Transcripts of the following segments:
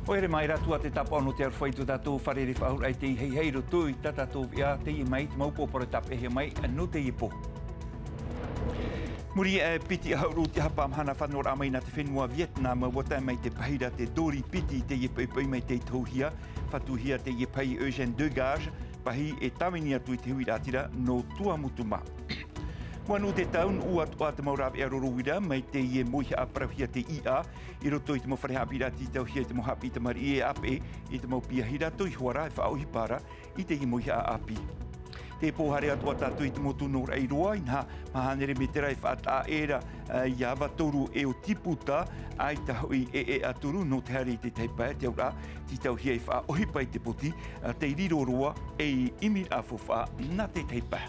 Oere mai ratua te tapa ono te arwhaitu tātou wharere whahur ai te hei heiro tui tatatou ia te i mai te maupo para tapa e mai no te i po. Muri piti hauru te hapa mahana whanora mai na te whenua Vietnam wata mai te pahira te dori piti te i pai mai te tauhia whatuhia te i pai Eugène Degas pahi e tamini atu i te hui rātira no Tuamutuma. Wanu te taun ua toa te maurab e aroruhira mai te ie moiha a parauhia te ia i roto i te mawhare hapira ti tauhia te mohapi te mari e ape i te maupia hira toi huara e whaohi para i te ie moiha a api. Te pohare atua tātou i te motu no rei roa i nha mahanere me te rai whaata era i awa toru e o tiputa ai tahui e aturu no te hare i te teipai te aura ti tauhia i whaohi pai te poti te riro roa e imi a fofa na te teipai.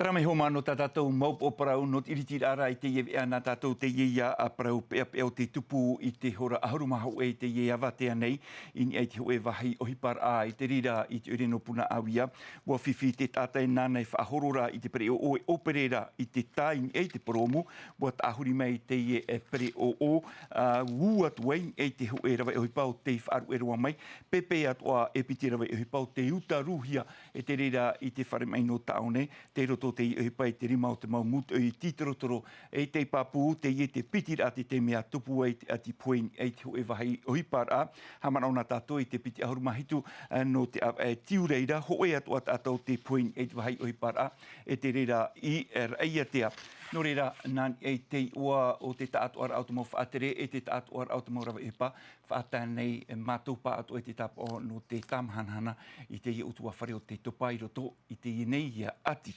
Tara mai homa no tātou maupo parau no iritira ara i te iewe ana tātou te iea a parau pea o te tupu i te hora aharumaha e te iea watea nei i ni ai te hoe wahi ohipar a i te rira i te ureno puna awia. Wa whiwhi te tātai nānei whaahorora i te pere o operera i te tai ni ei te paromu. Wa tāhuri mai te ie pere o ua tuai ei te hoe rawa ohipau te whaaru e roa mai. Pepe atua e piti rawa ohipau te uta ruhia e te rira i te whare mai no taone. Te roto te i pai te rima o te maumutu i titorotoro e te papu te i te piti ati te mea tupu e ati poen e te hoe wahi ohipara. Hamana ona tātou i te piti ahurumahitu no te tiureira hoe atu tātou te poen e te wahi ohipara e te reira i reia tea. No reira nāni e te ua o te tātou ara automau whaatere e te tātou ara automau rawa ipa whaata nei mātou pa atu e te tāpo no te tamhanhana i te i utua whare o te topai roto i te i nei ia ati.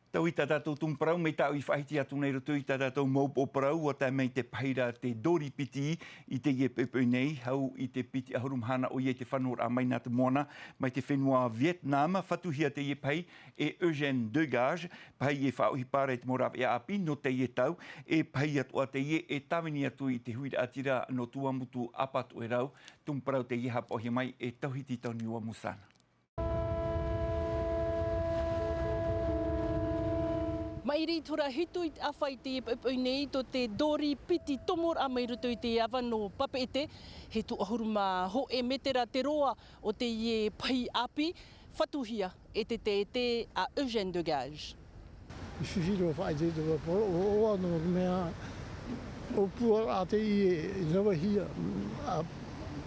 Tau i tātou tumparau, mei tau i whahiti atu nei roto i tātou maupo parau, o tā mei te pahira te dori piti i te ie pepe nei, hau i te piti ahurumhana o ie te whanora a mai nā te moana, mai te whenua Vietnam, whatuhia te ie pai e Eugène Degas, pai e whaohi pāre te morawa e api, no te ie tau, e pai atua te ie e tawini atu i te huira atira no Tuamutu apatu e rau, tumparau te ie hapohi mai e tauhiti tau niua musana. Mai ri tora hitu i awhai te ipoi nei to te dori piti tomor a mai ruto i te awa no papeete. He tu ahuruma ho e metera te roa o te ie pai api whatuhia e te a Eugène Degas. I whiwhiro whai te te waporo, o anu mea o pua a te i rawa hia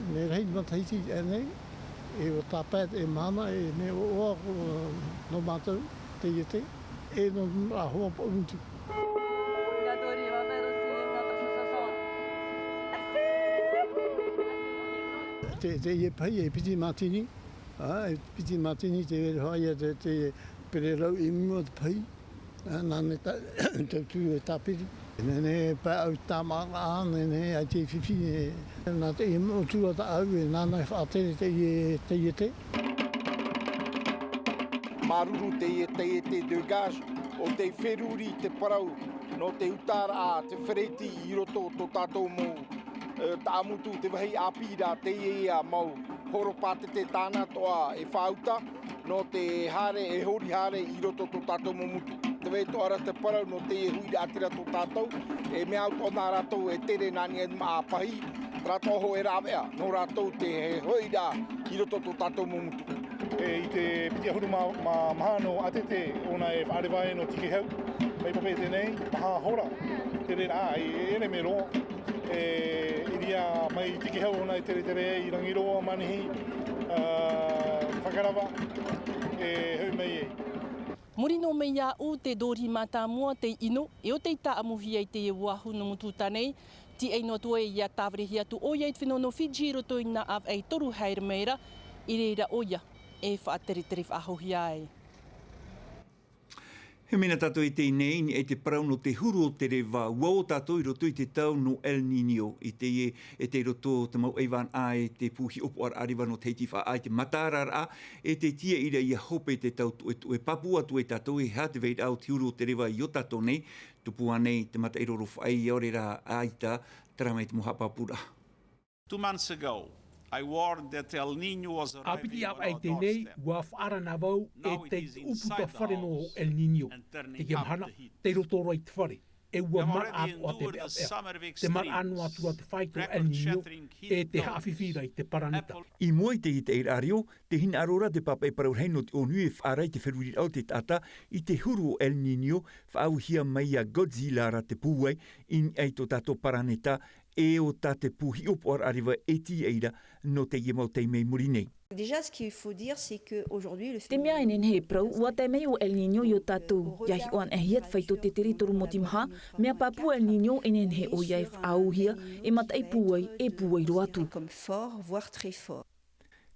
me rei mataiti e nei, e o tāpēt e mana e me o no mātou te ie te. E no a hoa po untu. Te ie pai e piti matini. E piti matini te wera haia te pere rau i mua te pai. Nāne tautu e tāpiri. Nene pai au tāmara nene ai te whiwhi. Nā te i motua ta au e nānai whaatere te ie te. Maruru te te Degas o te wheruri te parau no te utara a te whereti i roto to tātou mou tāmutu te wahi apira te ea mau horopate te tāna toa e whauta no te hare e hori hare i roto to tātou mou mutu. Te wei to ara te parau no te hui atira to tātou e mea auto nā rātou e tere nani e maa pahi rātou ho e rāwea no rātou te hoira i roto to tātou mou mutu. I te piti ahuruma mahano atete ona e whaarewae no tiki hau. Mei pape tēnei, maha hora. Te rena e ere me roa. Iria mai tiki hau ona e tere i rangiroa manihi. Whakarawa e hau mei e. Murino mei a o te dori mātāmua te ino, e o te ita amuhi ai te e wahu no mutu tanei, ti ei no tue i a tāwrehi atu o iai te whenono Fiji roto i nga av ei toru haere meira, i reira oia. E whaatere whahohi ai. He mena tātou i te nei, ni e te parau no te huru o te rewa, ua o tātou i roto i te tau no El Niño, i te e te roto te mau eiwan a e te puhi opo ar ariwa no teiti wha a te matarar a, e te tia ira i a hope te tau e papu atu e tātou e hea te veit au te huru o te rewa i o tātou nei, tupu anei te mata iroro whai i orera aita, tara mai te moha papura. 2 months ago, I warned that El Niño was arriving Apiti on au ai our tenei doorstep. ua whaara na wau Now e it te is upu inside ta the whare no house El Niño. and turning Te ke up mahana, the heat. te roto roi te whare. E We ua have mar already atu a te endured mea the pea. summer of Te mar anu atu a te whaito El Niño record-shattering heat e te tones. haawhiwhira i te paranita. I mua i te i te ario, te hina arora te papa e parau heino te onu e whaarai te wheruri au te tata i te huru o El Niño whaauhia mai a Godzilla ra te pūwai in ei to tato paraneta e o ta te puhi opo ar ariwa e ti eira no te iemau te mei muri nei. Déjà, ce qu'il faut dire, c'est qu'aujourd'hui, le Te mea enen he prau, ua te mei o El Niño i o tātou. Iahi oan e hiat whaito te teritori mo timha, mea papu El Niño enen he o iai whaauhia, e matai puai e puai roatu. comme fort, voire très fort.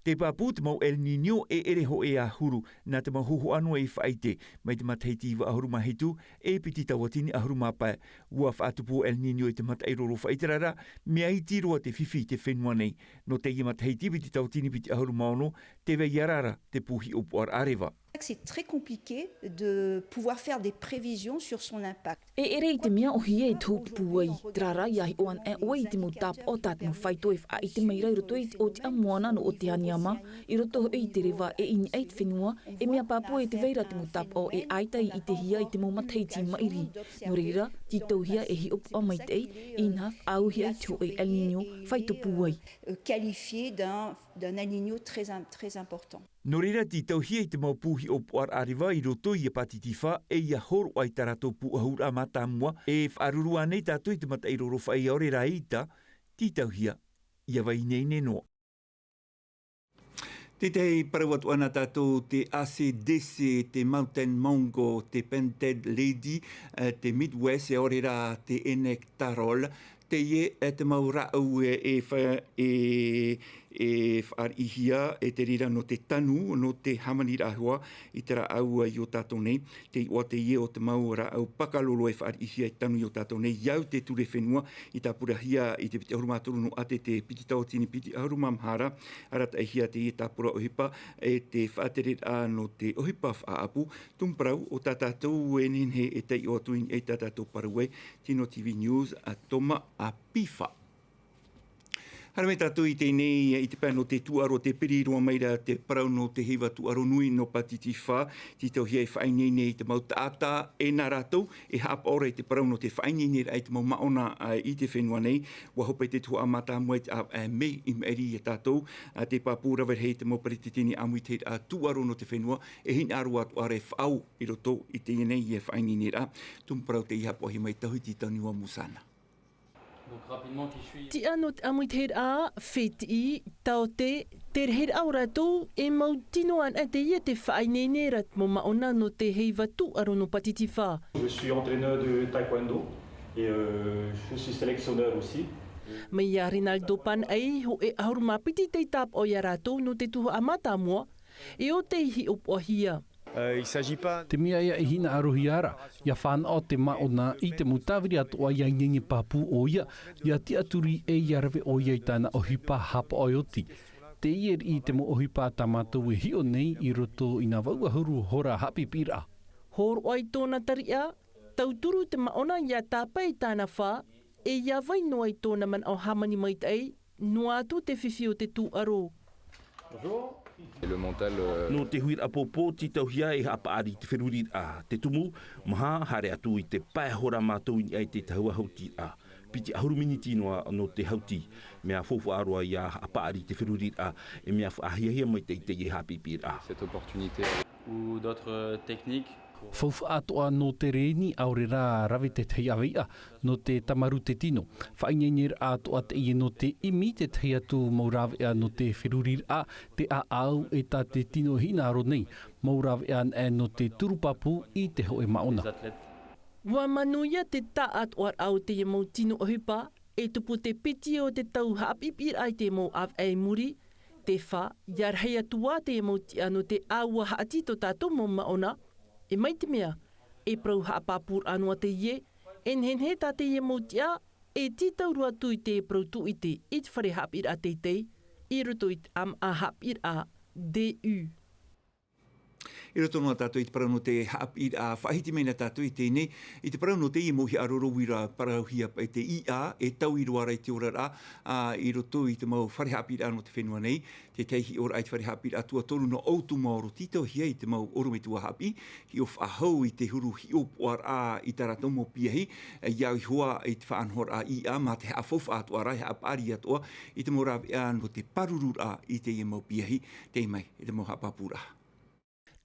Te papu te mau El Niño e ere ho e a huru na te mau hoho anua i whaite mai te mataiti iwa ahuru mahitu e piti tawatini ahuru mapae. Ua whaatupu El Niño i te matai roro whaitarara mea i tiroa te whiwhi te whenua nei. No te i mataiti piti tawatini piti ahuru maono te wei arara te puhi upo ar arewa. C'est très compliqué de pouvoir faire des prévisions sur son impact. E ere i te mea o hia e tūp puai. Trara iahi oan e oe i te mo tap o tat mo whaito e wha i te meira i roto i te o te amuana no o te aniama, i roto i te rewa e ini eit whenua, e mea papu e te veira te mo tap o e aitai i te hia i te mo mataiti mairi. No reira, ti tau hia e hi upo mai te i nga au hia i tō e El Niño whaito puai. Qualifié d'un El Niño très important. No reira ti tau hia i te mau puhi o puar ariwa i roto i a patitifa e ia horo ai tarato pu ahura mata mua e whaarurua nei tato i te mata i roro whai ore raita ti tau hia i a vai nei ne noa. Te tei parawatu ana tato te ACDC, te Mountain Mongo, te Painted Lady, te Midwest e ore ra te Enek Tarol, te ie te maura au e whaarihia e te rira no te tanu, no te hamani rahua i te ra au i o tātou nei. Te o te ie o te maura au pakalolo e whaarihia i tanu i o tātou nei. Iau te ture whenua i tā purahia i te piti ahuruma toro no atete piti taotini piti ahuruma mhara. Arata e hia te ie tā pura ohipa e te whaaterit a no te ohipa whaapu. Tumprau o tā tātou e nenhe e tei o atuin e tā tātou parawai. Tino TV News a toma a pifa. Hara me tātou i tēnei i te pēno te tuaro te piriroa meira te parau no te hewa tuaro nui no patiti wha. Ti tau hia i whainene i te mau tāta e nā rātou e hapa ora i te parau no te whainene i te mau maona i te whenua nei. Wa hope te tua amata mua te me i meri i tātou. Te pāpūra ver hei te mau parititini amui te tuaro no te whenua e hin aru atu are whau i roto i tēnei i whainene rā. Tumparau te i hapa hi mai tahui ti taniwa musana. Ti anō te amui te a, wheti, tau te reher au rātou e mau tino an e te ia te whainene rat mo maona no te heiva tu aro no patiti wha. Je suis entraîneur de taekwondo et je suis sélectionneur aussi. Mai a Rinaldo Pan ai ho e ahuru mapiti te tap o ia rātou no te tuho amata mua e o te ihi opo hia. Te mea ia e hina arohi ara, ia whāna o te maona i te mutawiri atu a ia ngengi papu o ia ti aturi e ia rawe o ia i tāna ohipa hapa o ioti. Te ier i te mo ohipa tamatu e hio nei i roto i ngā wauahuru hora hapi pira. Horo ai tōna taria, tauturu te maona ia tāpai tāna whā, e ia vai noa i tōna man au hamani mai tei, noa atu te whiwhi o te tū aro. Bonjour. No te huir apopo ti tau hia e hapa ari te wheruri a te tumu, maha hare atu i te paehora mātou i ai te tahua hauti a. Piti ahurumini tinoa no te hauti, mea fofu aroa i a hapa ari te wheruri a, e mea whaahia mai te i hapi pir a. Cette opportunité ou d'autres techniques. Faufu atoa no te reini aure rā rawe te tei awea no te tamaru te tino. Whaingenyer atoa te ie no te imi te tei atu maurawea no te whirurir a te a au e ta te tino hina aro nei. Maurawea e no te turupapu i te hoe maona. Wa manuia te ta atoa au te ia mau tino ohipa, e tupu te piti o te tau hapipir ai te mau av e muri, te wha, iar hei atua te ia mau ti ano te aua haati to tātou mau maona, e mai te mea, e prau haapapur anua te ie, en he tā te ie mautia, e titau rua tui te prau tu i te it whare hapir a teitei, i ruto i am a hapir a DU. I roto noa tātou I te parau no te haapi a whahiti meina tātou I tēnei. I te parau no te I mohi aroro wira parau hia pa te IA e tau I roara I te ora rā. I roto I te mau whare haapi no te whenua nei. Te teihi ora ai te whare haapi tua toru no autu maoro tito hia I te mau orume tua haapi. Hi of ahau I te huru hi opuar a I te rato mo piahi. Iau I hoa I te whaanhor a IA ma te haafof atua rai haapari atua. I te mau rawi no te parurur a I te mau piahi. Te mai I te mau hapapura.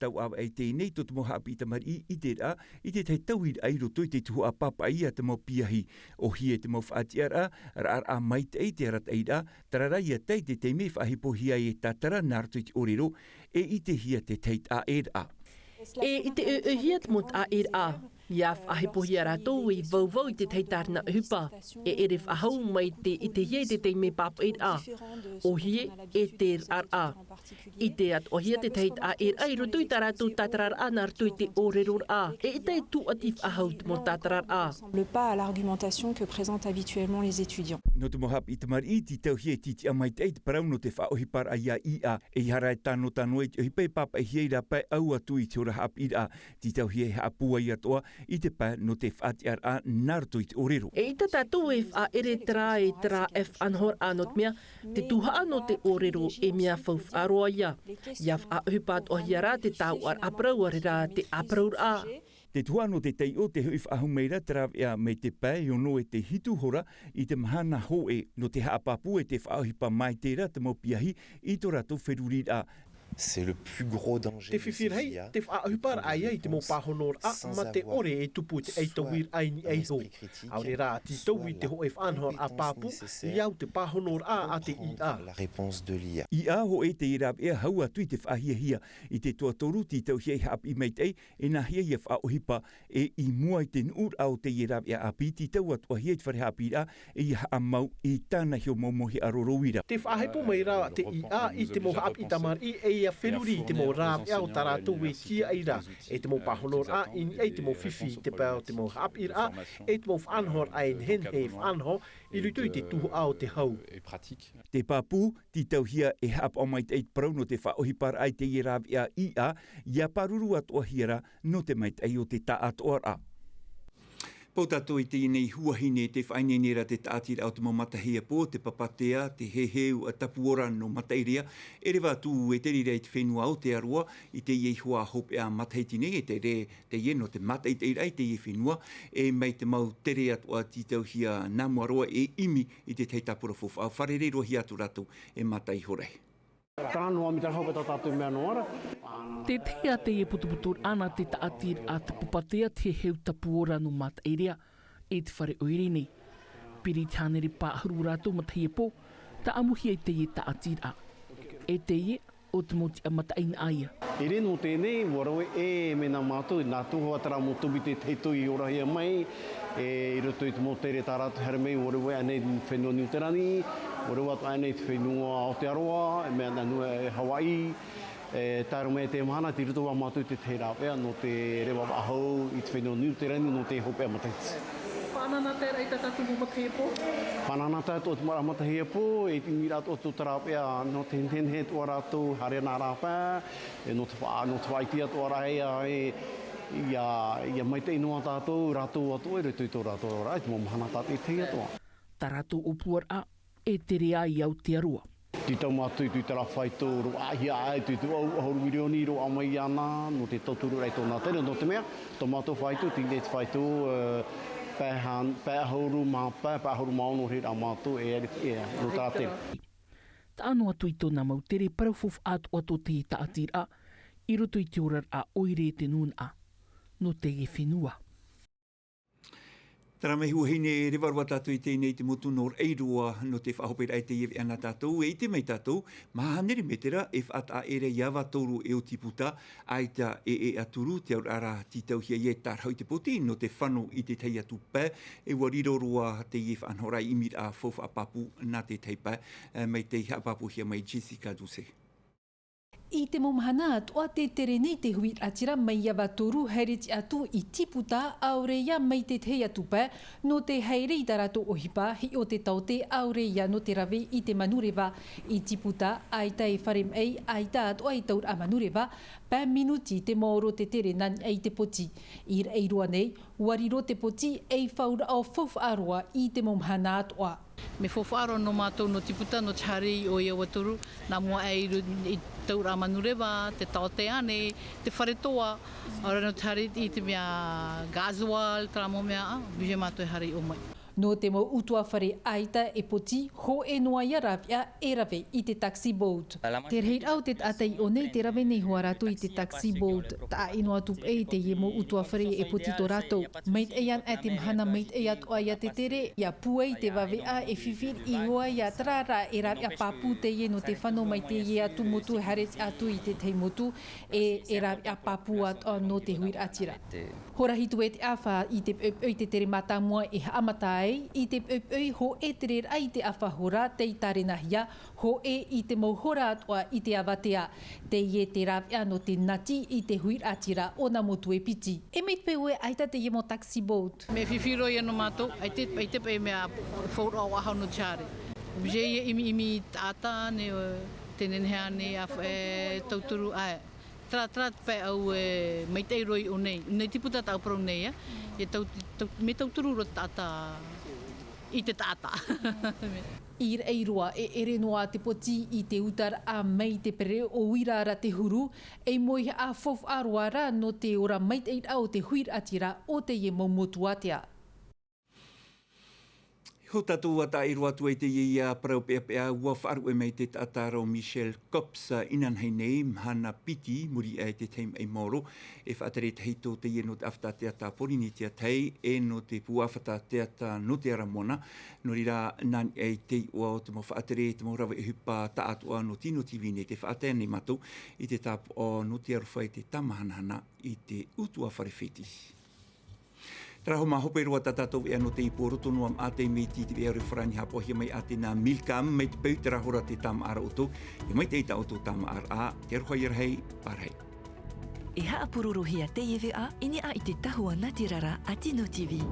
Tau awa e tēnei to te moha api tamari I te rā, I te tei tauhir ai roto I te tuho a papa ia te mau piahi o hie te mau whaatiara, a mai tei te arat ei rā, tararai a tei te teime whahipo hia e tatara nārtu I te orero, e I te hia te teit a e rā. E I te hia te mot a e rā. Ia whahipohi a rātou I vauvau I te teitarina hupa. E ere whahau mai I te hie te teime papa I rā. O hie e te rā. I te at o hie te teit a e rā. I roto I tā rātou tātara rā nārtu I te orero rā. E I te tū ati whahau te mo tātara rā. Le pas à l'argumentation que présentent habituellement les étudiants. No te mohap I te mari ti tau hie titi a mai tei te parau no te whaohi par a ia IA. E hara e tāno tāno e te hipai papa e hie rā pai au atu I te ora hap I rā. Ti tau hie hapua I atoa. I te pā no te whaatiar a nārtu I te orero. E I te tātou e wha ere tera e tera e whanhor anot mea, te tuha no te orero e mea whau wharoa ia. Ia wha hupat o hiara te tau ar aprau arera te aprau a. Te tuha no te tei o te hui whahu meira terawea me te pā o no e te hitu hora I te mahana hoe no te haapapu e te whaohipa mai tera te mau piahi I to rato wheruri a. C'est le plus gros danger. Te whiwhirhei, te whaahupar ai ai te mō pāhonor a ma te ore e tupu te eitawir ai ni eiho. Aure rā ti tau I te ho e whanhor a pāpu, I au te pāhonor a te IA. La réponse de l'IA. IA ho e te irab e hau atu I te whaahia hia. I te tua toru ti tau hia hap I meit ei, e nā hia ia whaohipa e I mua I te nur au te irab e api ti tau atua hia I te whare hapi ra e I haa mau I tāna hio momohi arorowira. Te whahepo mai rā te IA I te mō hap I tamari e ia whenuri te mō rāp e au taratu e kia eira. E te mō pahonor a in e te mō whiwhi te pēo te mō hap I rā e te mō whanhor a in hen he whanho I rutu I te tuhu au te hau. Te pāpū, ti tau hia e hap o mai te eit parau no te whaohipar ai te irab ia IA, ia paruru atoa hiera no te mai te o te ta atoa a. Pau tātou I te inei huahine te whainenera te tātira au te mau matahia pō, te papatea, te heheu a tapuora no matairia. E rewa tū e te rira I te whenua au te arua, I te iei hua hope a mataitine, e te re te ie no te mataiteira I te ie whenua, e mai te mau tere atua ti tau hia namuaroa e imi I te teitapura fofa. Au wharere rohi atu ratu e matai horei. Te tea te e putuputur ana te taatir a te pupatea te heu tapuora no matairia e te whare oere nei. Piri tāneri pāhuru rātou matahia pō, ta amuhi e te e taatir a. E te e o te moti a mataina aia. E reno tēnei, warawe e me nā mātou, nā tūhua tara mo tubi te teitui I orahia mai, I roto I te mō tere tā rātou here mei, warawe anei whenua New Terani, warawe atu anei te whenua Aotearoa, e mea nanua e Hawaii, tāro mea te mahana, ti roto wa mātou te te rāpea, no te rewa ahau I te whenua New Terani, no te hopea mataiti. Whanana tērā I tātou mō matahia pō? Whanana tātou te mara matahia pō, e te mi rātou tō tā rāpea, no te henhe tō rātou, hare nā rāpea, no te whaitia tō rāhea, ia mai te inoa tātou, rātou atu e rutui tō rātou rā, te mō mahana tātou te atoa. Tā rātou opuar a, e te rea I Aotearoa. Ti tau mātui tui tara whaito, ro ahia ai, tui tu au wirioni, ro amai ana, no te tauturu rei tōna tere, no te mea, tō mātou whaito, ti te whaito, pēhauru maono rea a mātou e no tā tere. Tā anō atu I tōna mau tere paraufof atu te I taatir a, I roto I te orar a oire te nun a, no te e whenua. Tara mehi uhine e rewarua tātou I tēnei te motu nor eirua no te whahopera e te iewe ana tātou. E te mei tātou, mahaneri metera e whata ere iawa toru e o tiputa aita e aturu te aurara ti tau hia ie tarhau te poti no te whano I te tei atu pē e warirorua te iewe anhorai imir a fofa papu na te tei pē mei te apapu hia mai Jessica Duse. I te mahana atua te tere nei te hui atira mai awa toru haireti atu I tiputa aure ia mai te hei atu pē no te heire I tarato ohipa hi o te taute aure ia no te rave I te manurewa I tiputa aita e wharem ei aita atua I taur a manurewa pē minuti te maoro te tere nani ei te poti. I reirua nei, wariro te poti ei whaura au whawharoa I te mahana atua. Me whawharoa no mātou no tiputa no tari o ia watoru, nā mua I taura manurewa, te taote ane, te wharetoa, ora no tari I te mea gazual, tara mo mea, bije mātou e hari o mai. No te mo utua whare aita e poti, ho e noa ia rawia e rave I te taxi boat. Te reit au te atai o nei te rave nei hoa ratu I te taxi boat. Ta inoa tup e te ye mo utua whare e poti to rato. Mait e an e te mahana mait e atua ia te tere, ia puei te wawe a e whiwhir I hoa ia trara e rawia papu te ye no te whano mai te ye atu motu haret atu I te tei motu e rawia papu atua no te huir atira. Hora hitu e te awha I te pöpöi te tere matamua e haamatai I te pöpöi ho e te rera I te awhahora te I tarenahia, ho e I te mauhora atua I te awatea, te ie te rawia no te nati I te huir atira o na motu e piti. E meit pe ue aita te ye mo taxi boat. Me whiwhiro ia no mātou, ai te pe mea whaura o ahau no tjare. Bije ia imi tāta ne tenenhea ne tauturu ae. Trat pe au mai te roi o nei. Nei tiputa tau parau nei, me tauturu ro tāta I te tāta. I reirua e ere noa te poti I te utara a mai te pere o wirara te huru, e moi a fof aruara no te ora mai te au te huir atira o te ye momotu atea. Ho tātou wata I roa tu e te ia parau pea pea ua wharu e mei te tātaro Michelle Cops inan hei nei mahana piti muri e te teim e moro e whaatere te heito te ia no te awhata te ata porini te atei e no te puawhata te ata no te aramona no rira nani e te ua o te mo whaatere te mo rawa e hupa ta atua no tino TV ne te whaatea nei matou I te tapu o no te arwhai te tamahanahana I te utua wharewhiti. Traho ma hope roa tatatou e ano te iporoto no am ate me ti te ere frani hapo hi mai ate na milkam me te peu te rahora te tama ara oto e mai te ita oto tama ara a te roa irhei parhei. E haa pururu hia te ewe a ini a I te tahua natirara a Tino TV.